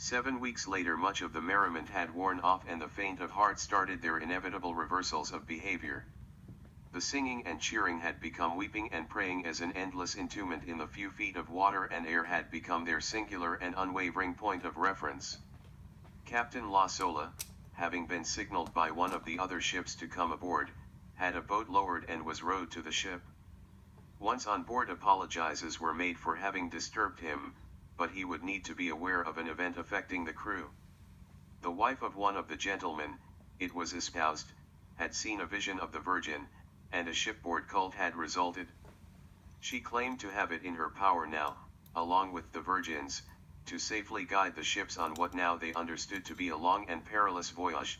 7 weeks later much of the merriment had worn off and the faint of heart started their inevitable reversals of behavior. The singing and cheering had become weeping and praying as an endless entombment in the few feet of water and air had become their singular and unwavering point of reference. Captain La Sola, having been signaled by one of the other ships to come aboard, had a boat lowered and was rowed to the ship. Once on board apologizes were made for having disturbed him, but he would need to be aware of an event affecting the crew. The wife of one of the gentlemen, it was espoused, had seen a vision of the Virgin, and a shipboard cult had resulted. She claimed to have it in her power now, along with the Virgins, to safely guide the ships on what now they understood to be a long and perilous voyage.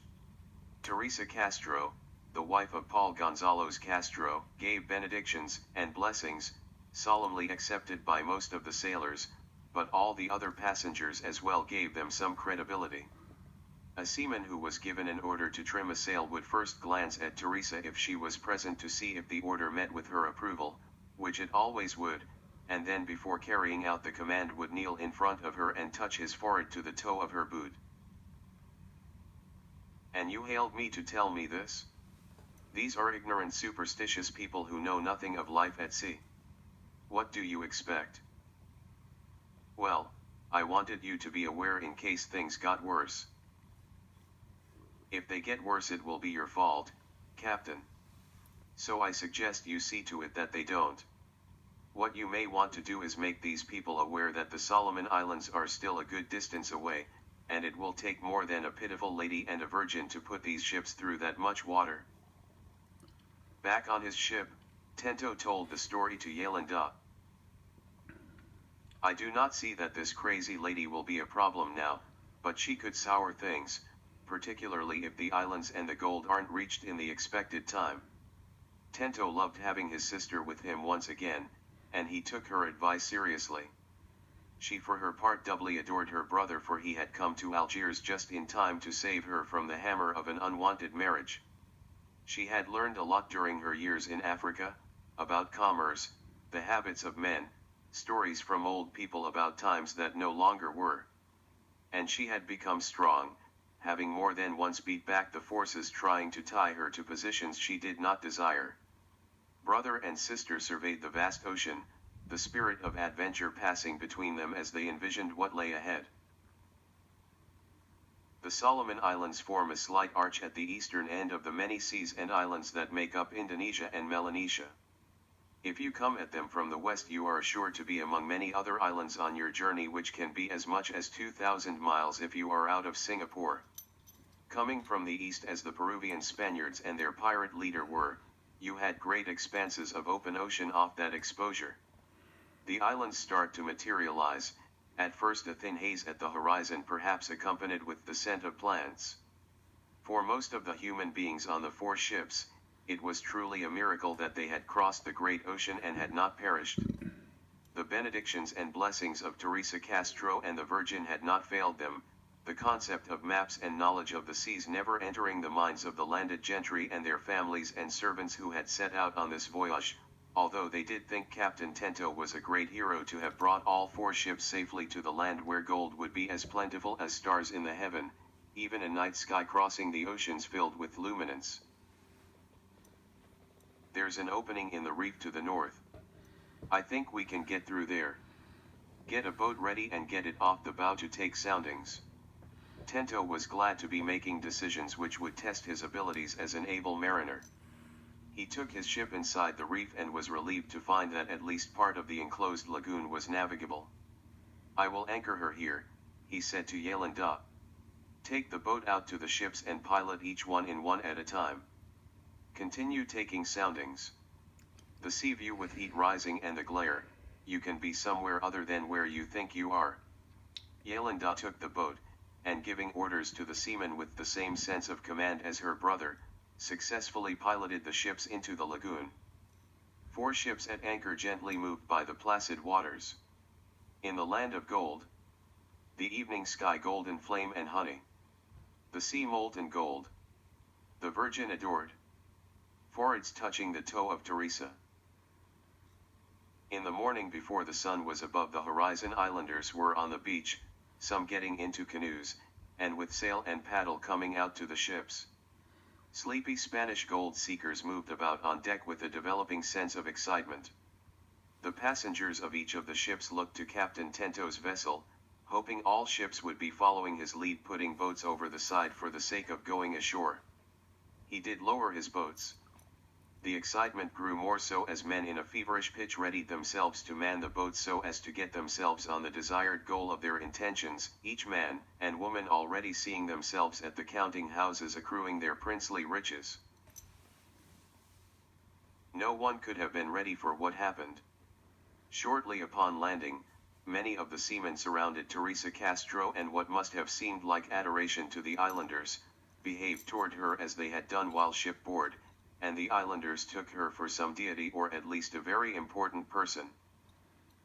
Teresa Castro, the wife of Paul Gonzalo's Castro, gave benedictions and blessings, solemnly accepted by most of the sailors, but all the other passengers as well gave them some credibility. A seaman who was given an order to trim a sail would first glance at Teresa if she was present to see if the order met with her approval, which it always would, and then before carrying out the command would kneel in front of her and touch his forehead to the toe of her boot. "And you hailed me to tell me this? These are ignorant superstitious people who know nothing of life at sea. What do you expect?" "Well, I wanted you to be aware in case things got worse." "If they get worse it will be your fault, Captain. So I suggest you see to it that they don't. What you may want to do is make these people aware that the Solomon Islands are still a good distance away, and it will take more than a pitiful lady and a virgin to put these ships through that much water." Back on his ship, Tento told the story to Yelanda. "I do not see that this crazy lady will be a problem now, but she could sour things, particularly if the islands and the gold aren't reached in the expected time." Tento loved having his sister with him once again, and he took her advice seriously. She for her part doubly adored her brother, for he had come to Algiers just in time to save her from the hammer of an unwanted marriage. She had learned a lot during her years in Africa, about commerce, the habits of men, stories from old people about times that no longer were. And she had become strong, having more than once beat back the forces trying to tie her to positions she did not desire. Brother and sister surveyed the vast ocean, the spirit of adventure passing between them as they envisioned what lay ahead. The Solomon Islands form a slight arch at the eastern end of the many seas and islands that make up Indonesia and Melanesia. If you come at them from the west you are sure to be among many other islands on your journey, which can be as much as 2,000 miles if you are out of Singapore. Coming from the east as the Peruvian Spaniards and their pirate leader were, you had great expanses of open ocean off that exposure. The islands start to materialize, at first a thin haze at the horizon, perhaps accompanied with the scent of plants. For most of the human beings on the 4 ships, it was truly a miracle that they had crossed the great ocean and had not perished. The benedictions and blessings of Teresa Castro and the Virgin had not failed them, the concept of maps and knowledge of the seas never entering the minds of the landed gentry and their families and servants who had set out on this voyage, although they did think Captain Tento was a great hero to have brought all 4 ships safely to the land where gold would be as plentiful as stars in the heaven, even a night sky crossing the oceans filled with luminance. "There's an opening in the reef to the north. I think we can get through there. Get a boat ready and get it off the bow to take soundings." Tento was glad to be making decisions which would test his abilities as an able mariner. He took his ship inside the reef and was relieved to find that at least part of the enclosed lagoon was navigable. "I will anchor her here," he said to Yelanda. "Take the boat out to the ships and pilot each one in one at a time. Continue taking soundings. The sea view with heat rising and the glare, you can be somewhere other than where you think you are." Yelanda took the boat, and giving orders to the seamen with the same sense of command as her brother, successfully piloted the ships into the lagoon. 4 ships at anchor gently moved by the placid waters. In the land of gold. The evening sky golden flame and honey. The sea molten gold. The Virgin adored. Foreheads touching the toe of Teresa. In the morning before the sun was above the horizon, islanders were on the beach, some getting into canoes, and with sail and paddle coming out to the ships. Sleepy Spanish gold seekers moved about on deck with a developing sense of excitement. The passengers of each of the ships looked to Captain Tento's vessel, hoping all ships would be following his lead, putting boats over the side for the sake of going ashore. He did lower his boats. The excitement grew more so as men in a feverish pitch readied themselves to man the boats so as to get themselves on the desired goal of their intentions, each man and woman already seeing themselves at the counting houses accruing their princely riches. No one could have been ready for what happened. Shortly upon landing, many of the seamen surrounded Teresa Castro, and what must have seemed like adoration to the islanders, behaved toward her as they had done while shipboard, and the islanders took her for some deity or at least a very important person.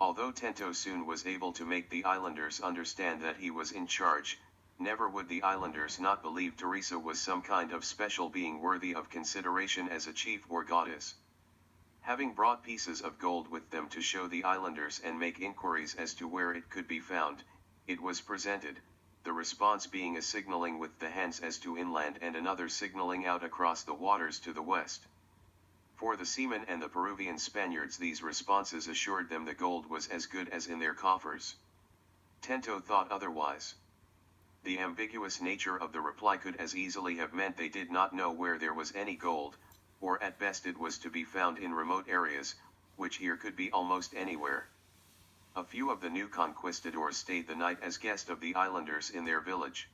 Although Tento soon was able to make the islanders understand that he was in charge, never would the islanders not believe Teresa was some kind of special being worthy of consideration as a chief or goddess. Having brought pieces of gold with them to show the islanders and make inquiries as to where it could be found, it was presented, the response being a signaling with the hands as to inland and another signaling out across the waters to the west. For the seamen and the Peruvian Spaniards, these responses assured them the gold was as good as in their coffers. Tento thought otherwise. The ambiguous nature of the reply could as easily have meant they did not know where there was any gold, or at best it was to be found in remote areas, which here could be almost anywhere. A few of the new conquistadors stayed the night as guests of the islanders in their village.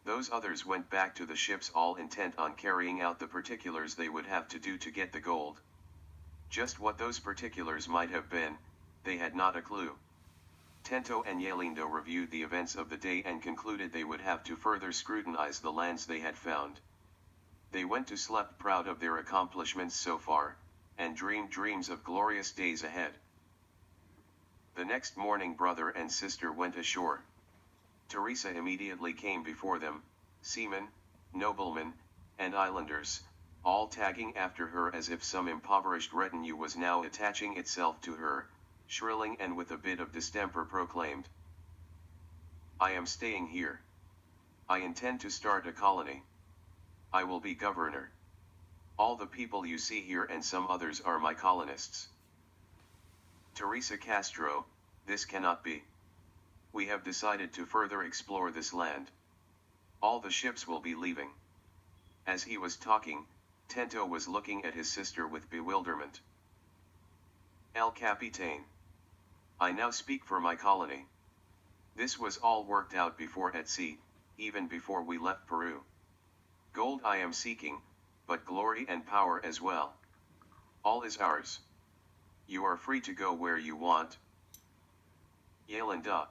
Those others went back to the ships, all intent on carrying out the particulars they would have to do to get the gold. Just what those particulars might have been, they had not a clue. Tento and Yelindo reviewed the events of the day and concluded they would have to further scrutinize the lands they had found. They went to sleep proud of their accomplishments so far, and dreamed dreams of glorious days ahead. The next morning brother and sister went ashore. Teresa immediately came before them, seamen, noblemen, and islanders, all tagging after her as if some impoverished retinue was now attaching itself to her, shrilling and with a bit of distemper proclaimed, "I am staying here. I intend to start a colony. I will be governor. All the people you see here and some others are my colonists." Teresa Castro, this cannot be. We have decided to further explore this land. All the ships will be leaving. As he was talking, Tento was looking at his sister with bewilderment. "El Capitán. I now speak for my colony. This was all worked out before at sea, even before we left Peru. Gold I am seeking, but glory and power as well. All is ours. You are free to go where you want." "Yelinda.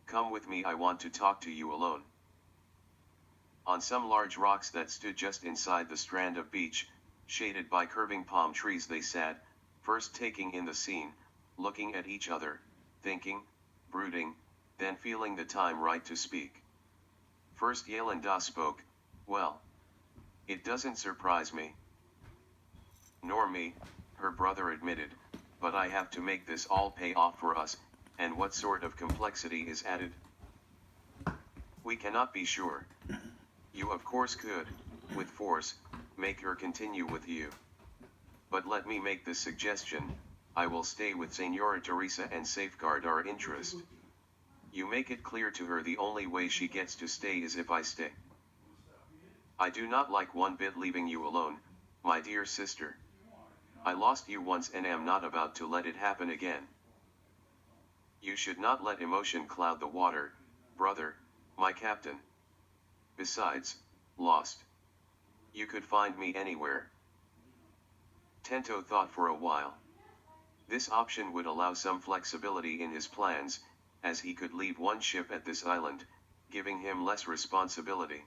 Come with me, I want to talk to you alone." On some large rocks that stood just inside the strand of beach, shaded by curving palm trees, they sat, first taking in the scene, looking at each other, thinking, brooding, then feeling the time right to speak. First Yelinda spoke. "Well, it doesn't surprise me." "Nor me," her brother admitted, "but I have to make this all pay off for us, and what sort of complexity is added? We cannot be sure. You of course could, with force, make her continue with you. But let me make this suggestion, I will stay with Señora Teresa and safeguard our interest. You make it clear to her the only way she gets to stay is if I stay. I do not like one bit leaving you alone, my dear sister. I lost you once and am not about to let it happen again. You should not let emotion cloud the water, brother, my captain. Besides, lost. You could find me anywhere." Tento thought for a while. This option would allow some flexibility in his plans, as he could leave one ship at this island, giving him less responsibility.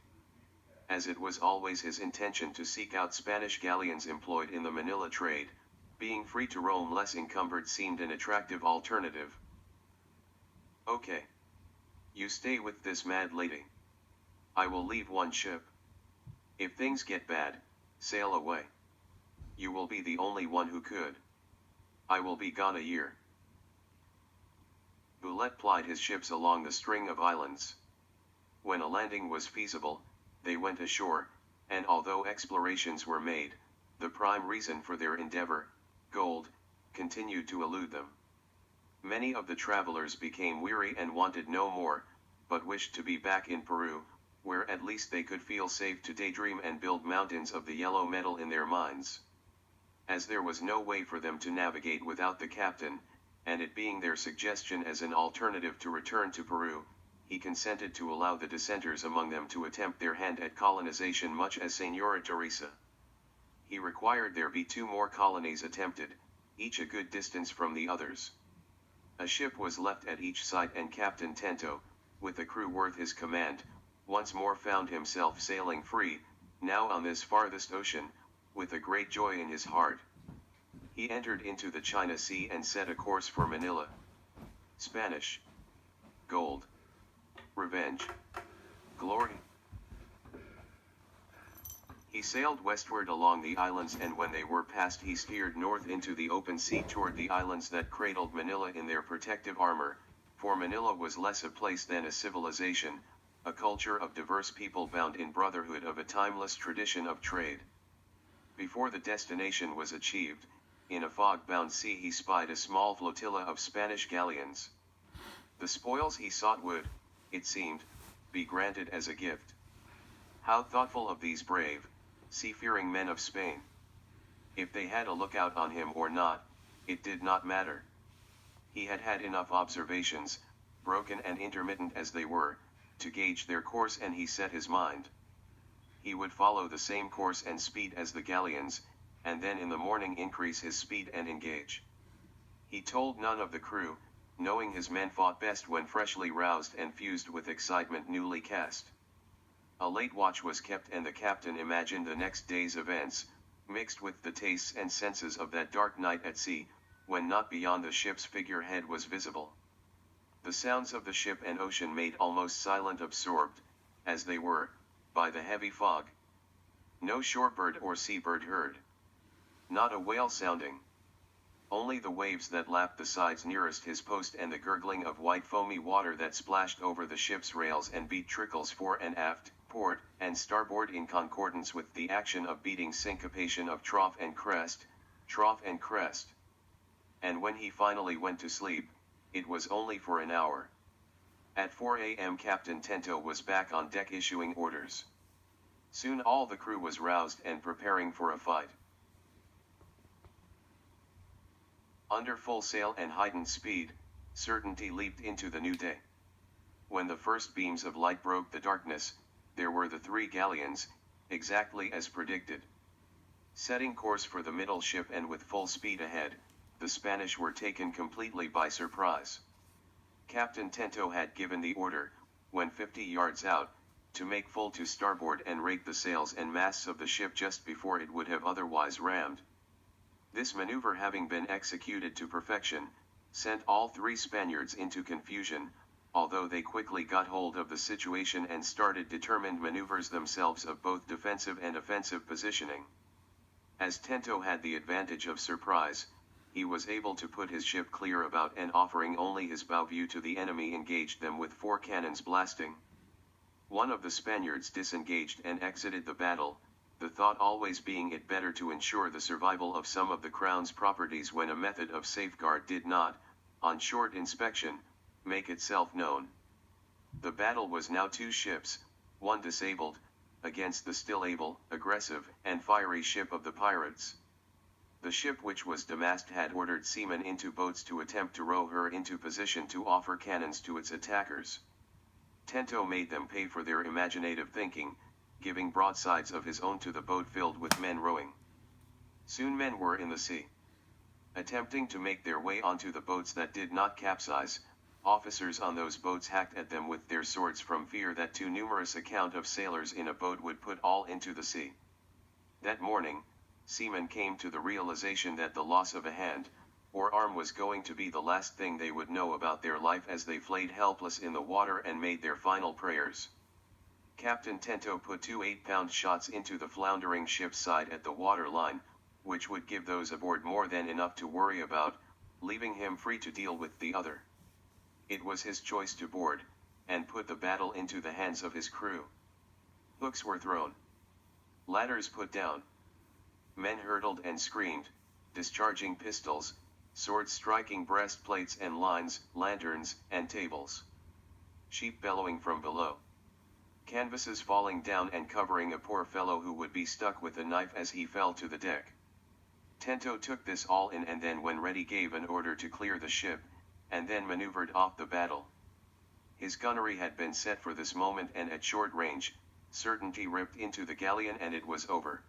As it was always his intention to seek out Spanish galleons employed in the Manila trade, being free to roam less encumbered seemed an attractive alternative. "Okay. You stay with this mad lady. I will leave one ship. If things get bad, sail away. You will be the only one who could. I will be gone a year." Oulet plied his ships along the string of islands. When a landing was feasible, they went ashore, and although explorations were made, the prime reason for their endeavor, gold, continued to elude them. Many of the travelers became weary and wanted no more, but wished to be back in Peru, where at least they could feel safe to daydream and build mountains of the yellow metal in their minds. As there was no way for them to navigate without the captain, and it being their suggestion as an alternative to return to Peru, he consented to allow the dissenters among them to attempt their hand at colonization much as Señora Teresa. He required there be 2 more colonies attempted, each a good distance from the others. A ship was left at each site and Captain Tento, with a crew worth his command, once more found himself sailing free, now on this farthest ocean, with a great joy in his heart. He entered into the China Sea and set a course for Manila. Spanish. Gold. Revenge. Glory. He sailed westward along the islands, and when they were past he steered north into the open sea toward the islands that cradled Manila in their protective armor, for Manila was less a place than a civilization, a culture of diverse people bound in brotherhood of a timeless tradition of trade. Before the destination was achieved, in a fog-bound sea he spied a small flotilla of Spanish galleons. The spoils he sought would, it seemed, be granted as a gift. How thoughtful of these brave, sea-fearing men of Spain! If they had a lookout on him or not, it did not matter. He had had enough observations, broken and intermittent as they were, to gauge their course, and he set his mind. He would follow the same course and speed as the galleons, and then in the morning increase his speed and engage. He told none of the crew, knowing his men fought best when freshly roused and fused with excitement newly cast. A late watch was kept, and the captain imagined the next day's events, mixed with the tastes and senses of that dark night at sea, when not beyond the ship's figurehead was visible. The sounds of the ship and ocean made almost silent, absorbed, as they were, by the heavy fog. No shorebird or seabird heard. Not a whale sounding. Only the waves that lapped the sides nearest his post, and the gurgling of white foamy water that splashed over the ship's rails and beat trickles fore and aft, port and starboard, in concordance with the action of beating syncopation of trough and crest, trough and crest. And when he finally went to sleep, it was only for an hour. At 4 a.m. Captain Tento was back on deck issuing orders. Soon all the crew was roused and preparing for a fight. Under full sail and heightened speed, certainty leaped into the new day. When the first beams of light broke the darkness, there were the 3 galleons, exactly as predicted. Setting course for the middle ship and with full speed ahead, the Spanish were taken completely by surprise. Captain Tento had given the order, when 50 yards out, to make full to starboard and rake the sails and masts of the ship just before it would have otherwise rammed. This maneuver having been executed to perfection, sent all 3 Spaniards into confusion, although they quickly got hold of the situation and started determined maneuvers themselves of both defensive and offensive positioning. As Tento had the advantage of surprise, he was able to put his ship clear about, and offering only his bow view to the enemy, engaged them with 4 cannons blasting. One of the Spaniards disengaged and exited the battle, the thought always being it better to ensure the survival of some of the Crown's properties when a method of safeguard did not, on short inspection, make itself known. The battle was now 2 ships, one disabled, against the still able, aggressive, and fiery ship of the pirates. The ship which was demasked had ordered seamen into boats to attempt to row her into position to offer cannons to its attackers. Tento made them pay for their imaginative thinking, giving broadsides of his own to the boat filled with men rowing. Soon men were in the sea. Attempting to make their way onto the boats that did not capsize, officers on those boats hacked at them with their swords from fear that too numerous a count of sailors in a boat would put all into the sea. That morning, seamen came to the realization that the loss of a hand, or arm, was going to be the last thing they would know about their life, as they flayed helpless in the water and made their final prayers. Captain Tento put 2 8-pound shots into the floundering ship's side at the water line, which would give those aboard more than enough to worry about, leaving him free to deal with the other. It was his choice to board, and put the battle into the hands of his crew. Hooks were thrown. Ladders put down. Men hurtled and screamed, discharging pistols, swords striking breastplates and lines, lanterns, and tables. Sheep bellowing from below. Canvases falling down and covering a poor fellow who would be stuck with a knife as he fell to the deck. Tento took this all in and then when ready gave an order to clear the ship, and then maneuvered off the battle. His gunnery had been set for this moment and at short range, certainty ripped into the galleon and it was over.